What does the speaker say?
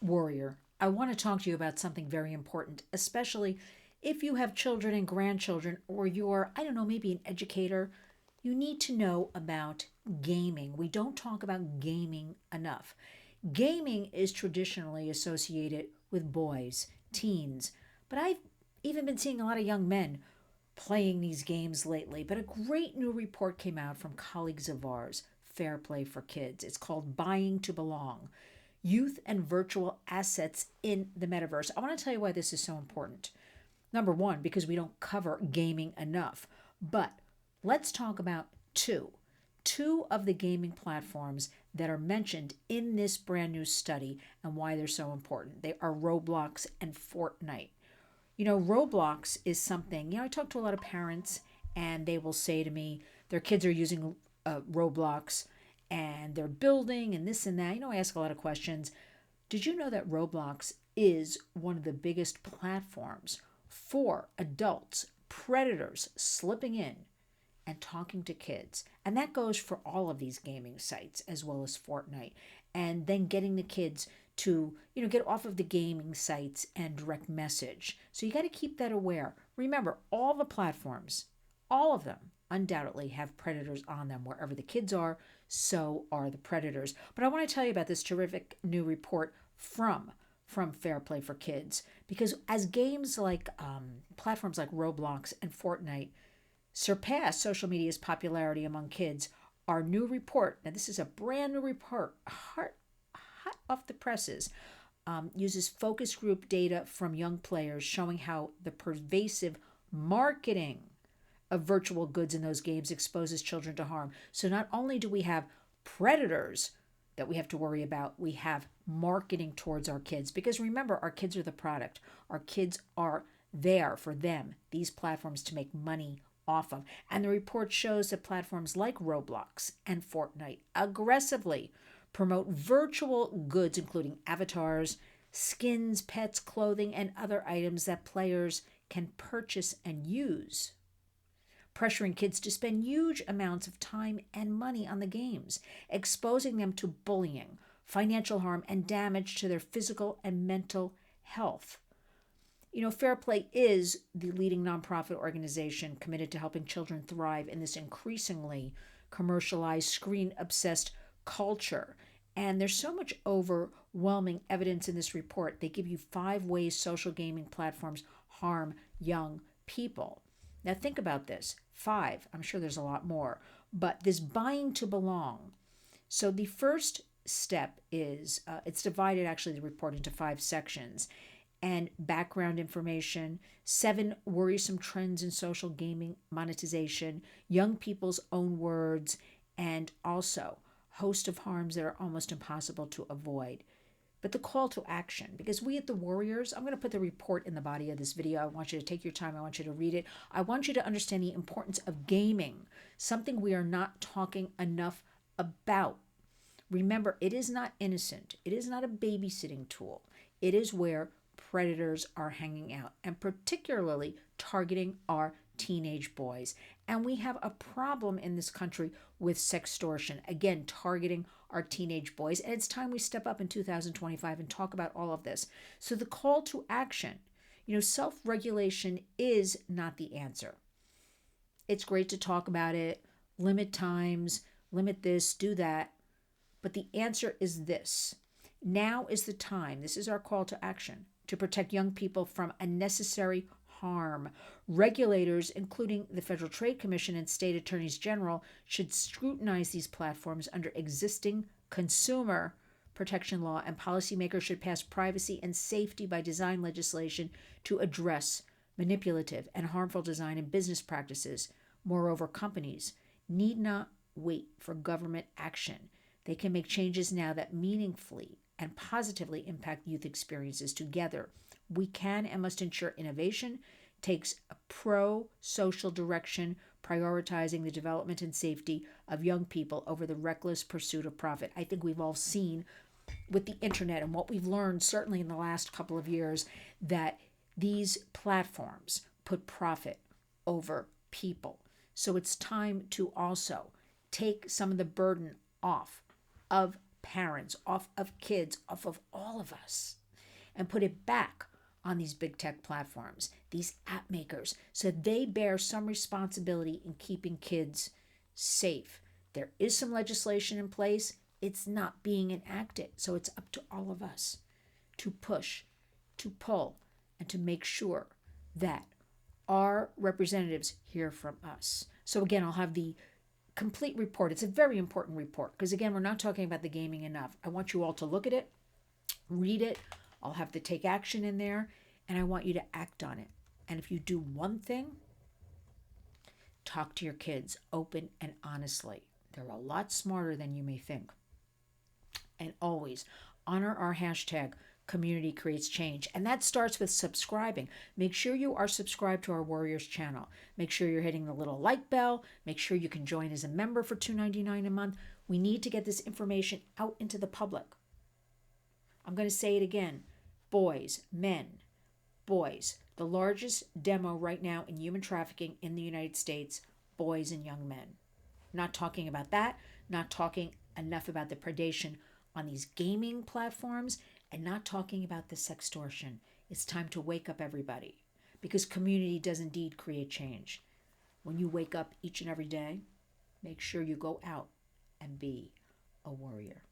Warrior, I want to talk to you about something very important, especially if you have children and grandchildren, or you're, I don't know, maybe an educator. You need to know about gaming. We don't talk about gaming enough. Gaming is traditionally associated with boys, teens, but I've even been seeing a lot of young men playing these games lately. But a great new report came out from colleagues of ours, FairPlay4Kids. It's called Buying to Belong: Youth and Virtual Assets in the Metaverse. I want to tell you why this is so important. Number one, because we don't cover gaming enough. But let's talk about two of the gaming platforms that are mentioned in this brand new study and why they're so important. They are Roblox and Fortnite. Roblox is something, I talk to a lot of parents and they will say to me their kids are using Roblox and they're building and this and that. I ask a lot of questions. Did you know that Roblox is one of the biggest platforms for adults, predators slipping in and talking to kids? And that goes for all of these gaming sites as well as Fortnite. And then getting the kids to, get off of the gaming sites and direct message. So you got to keep that aware. Remember, all the platforms, all of them undoubtedly have predators on them. Wherever the kids are, so are the predators. But I want to tell you about this terrific new report from FairPlay4Kids, because as games like platforms like Roblox and Fortnite surpass social media's popularity among kids, our new report, now this is a brand new report, hot off the presses, uses focus group data from young players showing how the pervasive marketing of virtual goods in those games exposes children to harm. So not only do we have predators that we have to worry about, we have marketing towards our kids. Because remember, our kids are the product. Our kids are there for them, these platforms, to make money off of. And the report shows that platforms like Roblox and Fortnite aggressively promote virtual goods, including avatars, skins, pets, clothing, and other items that players can purchase and use, pressuring kids to spend huge amounts of time and money on the games, exposing them to bullying, financial harm, and damage to their physical and mental health. FairPlay is the leading nonprofit organization committed to helping children thrive in this increasingly commercialized, screen-obsessed culture. And there's so much overwhelming evidence in this report. They give you 5 ways social gaming platforms harm young people. Now think about this. 5, I'm sure there's a lot more, but this buying to belong. So the first step is, it's divided actually the report into 5 sections. And background information, 7 worrisome trends in social gaming monetization, young people's own words, and also host of harms that are almost impossible to avoid. But the call to action, because we at the Warriors, I'm going to put the report in the body of this video. I want you to take your time. I want you to read it. I want you to understand the importance of gaming, something we are not talking enough about. Remember, it is not innocent. It is not a babysitting tool. It is where predators are hanging out, and particularly targeting our teenage boys. And we have a problem in this country with sextortion, again, targeting our teenage boys. And it's time we step up in 2025 and talk about all of this. So the call to action, self-regulation is not the answer. It's great to talk about it, limit times, limit this, do that. But the answer is this. Now is the time, this is our call to action, to protect young people from unnecessary harm. Regulators, including the Federal Trade Commission and state attorneys general, should scrutinize these platforms under existing consumer protection law, and policymakers should pass privacy and safety by design legislation to address manipulative and harmful design and business practices. Moreover, companies need not wait for government action. They can make changes now that meaningfully and positively impact youth experiences. Together, we can and must ensure innovation takes a pro-social direction, prioritizing the development and safety of young people over the reckless pursuit of profit. I think we've all seen with the internet and what we've learned, certainly in the last couple of years, that these platforms put profit over people. So it's time to also take some of the burden off of parents, off of kids, off of all of us, and put it back on these big tech platforms, these app makers, so they bear some responsibility in keeping kids safe. There is some legislation in place. It's not being enacted. So it's up to all of us to push, to pull, and to make sure that our representatives hear from us. So again, I'll have the complete report. It's a very important report because again, we're not talking about the gaming enough. I want you all to look at it, read it. I'll have the take action in there, and I want you to act on it. And if you do one thing, talk to your kids open and honestly. They're a lot smarter than you may think. And always honor our hashtag, Community Creates Change. And that starts with subscribing. Make sure you are subscribed to our Warriors channel. Make sure you're hitting the little like bell. Make sure you can join as a member for $2.99 a month. We need to get this information out into the public. I'm going to say it again. Boys, men, boys. The largest demo right now in human trafficking in the United States, boys and young men. Not talking about that, not talking enough about the predation on these gaming platforms, and not talking about the sextortion. It's time to wake up, everybody, because community does indeed create change. When you wake up each and every day, make sure you go out and be a warrior.